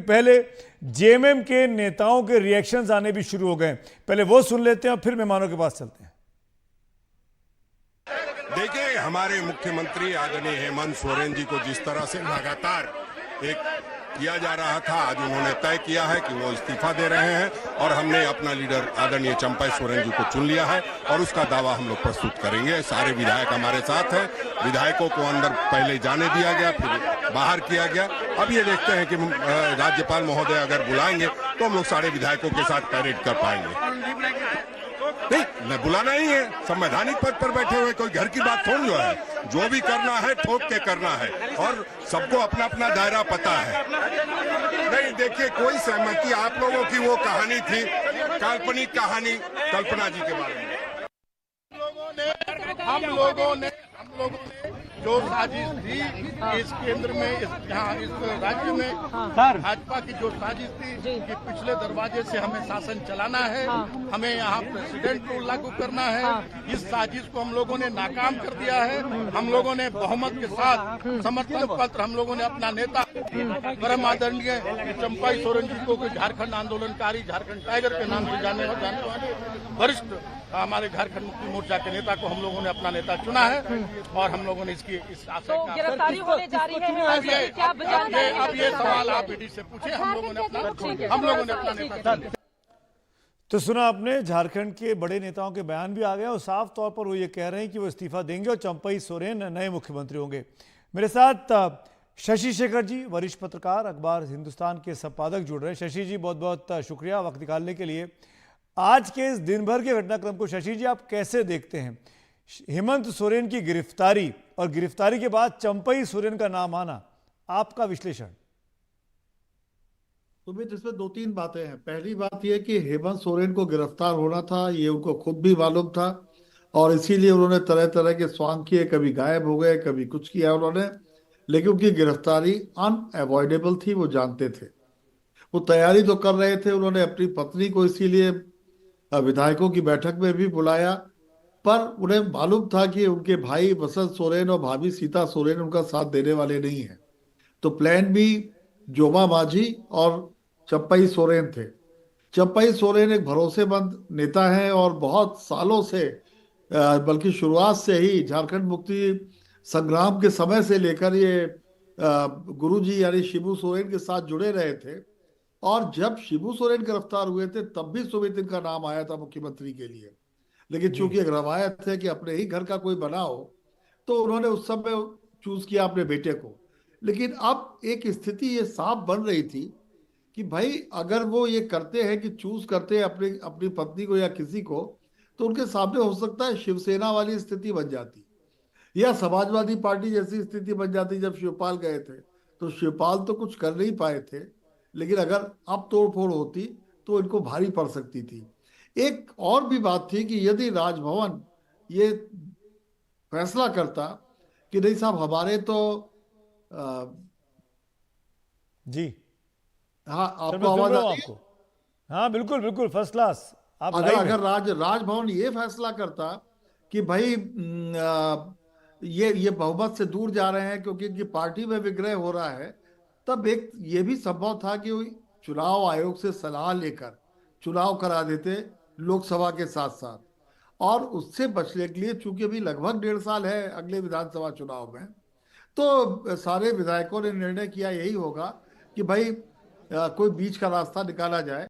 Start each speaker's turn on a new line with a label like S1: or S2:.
S1: पहले जेएमएम के नेताओं के रिएक्शंस आने भी शुरू हो गए। पहले वो सुन लेते हैं और फिर मेहमानों के पास चलते हैं।
S2: देखिए, हमारे मुख्यमंत्री आदरणीय हेमंत सोरेन जी को जिस तरह से लगातार एक किया जा रहा था, आज उन्होंने तय किया है कि वो इस्तीफा दे रहे हैं और हमने अपना लीडर आदरणीय चंपाई सोरेन जी को चुन लिया है और उसका दावा हम लोग प्रस्तुत करेंगे। सारे विधायक हमारे साथ हैं। विधायकों को अंदर पहले जाने दिया गया, फिर बाहर किया गया। अब ये देखते हैं कि राज्यपाल महोदय अगर बुलाएंगे तो हम लोग सारे विधायकों के साथ पैरेड कर पाएंगे। नहीं, बुलाना ही है। संवैधानिक पद पर बैठे हुए कोई घर की बात थोड़ी जो है। जो भी करना है ठोक के करना है और सबको अपना अपना दायरा पता है। नहीं, देखिए, कोई सहमति आप लोगों की वो कहानी थी, काल्पनिक कहानी कल्पना जी के बारे में।
S3: हम लोगों ने जो साजिश थी इस केंद्र में, इस राज्य में भाजपा की जो साजिश थी कि पिछले दरवाजे से हमें शासन चलाना है, हमें यहाँ प्रेसिडेंट को लागू करना है, इस साजिश को हम लोगों ने नाकाम कर दिया है। हम लोगों ने बहुमत के साथ समर्थन पत्र हम लोगों ने अपना नेता परम आदरणीय चंपाई सोरेन जी को झारखंड आंदोलनकारी, झारखंड टाइगर के नाम से जाने वाले वरिष्ठ हमारे झारखंड मुक्ति मोर्चा के नेता को हम लोगों ने अपना नेता चुना है और हम लोगों ने इस आशय
S4: तो गिरफ्तारी होने जा रही है।
S3: अब ये सवाल आप ईडी से पूछे। हम लोगों ने अपना नेता चुना।
S1: तो सुना आपने, झारखंड के बड़े नेताओं के बयान भी आ गए और साफ तौर पर वो ये कह रहे हैं कि वो इस्तीफा देंगे और चंपाई सोरेन नए मुख्यमंत्री होंगे। मेरे साथ शशि शेखर जी, वरिष्ठ पत्रकार, अखबार हिंदुस्तान के संपादक जुड़ रहे हैं। शशि जी, बहुत बहुत शुक्रिया वक्त निकालने के लिए। आज के इस दिन भर के घटनाक्रम को शशि जी आप कैसे देखते हैं? हेमंत सोरेन की गिरफ्तारी और गिरफ्तारी के बाद चंपाई सोरेन का नाम आना, आपका विश्लेषण?
S5: सुमित, इसमें दो तीन बातें हैं। पहली बात यह कि हेमंत सोरेन को गिरफ्तार होना था, ये उनको खुद भी मालूम था और इसीलिए उन्होंने तरह तरह के स्वांग किए, कभी गायब हो गए, कभी कुछ किया उन्होंने, लेकिन उनकी गिरफ्तारी अनअवॉइडेबल थी, वो जानते थे। वो तैयारी तो कर रहे थे। उन्होंने अपनी पत्नी को इसीलिए विधायकों की बैठक में भी बुलाया, पर उन्हें मालूम था कि उनके भाई वसंत सोरेन और भाभी सीता सोरेन उनका साथ देने वाले नहीं हैं। तो प्लान बी जोबा मांझी और चंपाई सोरेन थे। चंपाई सोरेन एक भरोसेमंद नेता हैं और बहुत सालों से, बल्कि शुरुआत से ही झारखंड मुक्ति संग्राम के समय से लेकर ये गुरुजी यानी शिबू सोरेन के साथ जुड़े रहे थे। और जब शिबू सोरेन गिरफ्तार हुए थे तब भी सुमित इनका नाम आया था मुख्यमंत्री के लिए, लेकिन चूंकि एक रवायत है कि अपने ही घर का कोई बना हो तो उन्होंने उस समय चूज किया अपने बेटे को। लेकिन अब एक स्थिति ये साफ बन रही थी कि भाई अगर वो ये करते हैं कि चूज करते हैं अपनी पत्नी को या किसी को, तो उनके सामने हो सकता है शिवसेना वाली स्थिति बन जाती या समाजवादी पार्टी जैसी स्थिति बन जाती। जब शिवपाल गए थे तो शिवपाल तो कुछ कर नहीं पाए थे, लेकिन अगर अब तोड़फोड़ होती तो इनको भारी पड़ सकती थी। एक और भी बात थी कि यदि राजभवन ये फैसला करता कि नहीं साहब हमारे तो
S1: जी
S5: हाँ, आपको आवाज आ रही है?
S1: हाँ बिल्कुल बिल्कुल, फर्स्ट क्लास। आप
S5: अगर राजभवन ये फैसला करता कि भाई ये बहुमत से दूर जा रहे हैं क्योंकि इनकी पार्टी में विग्रह हो रहा है, तब एक ये भी संभव था कि चुनाव आयोग से सलाह लेकर चुनाव करा देते लोकसभा के साथ साथ। और उससे बचने के लिए चूंकि अभी लगभग 1.5 साल है अगले विधानसभा चुनाव में, तो सारे विधायकों ने निर्णय किया यही होगा कि भाई कोई बीच का रास्ता निकाला जाए।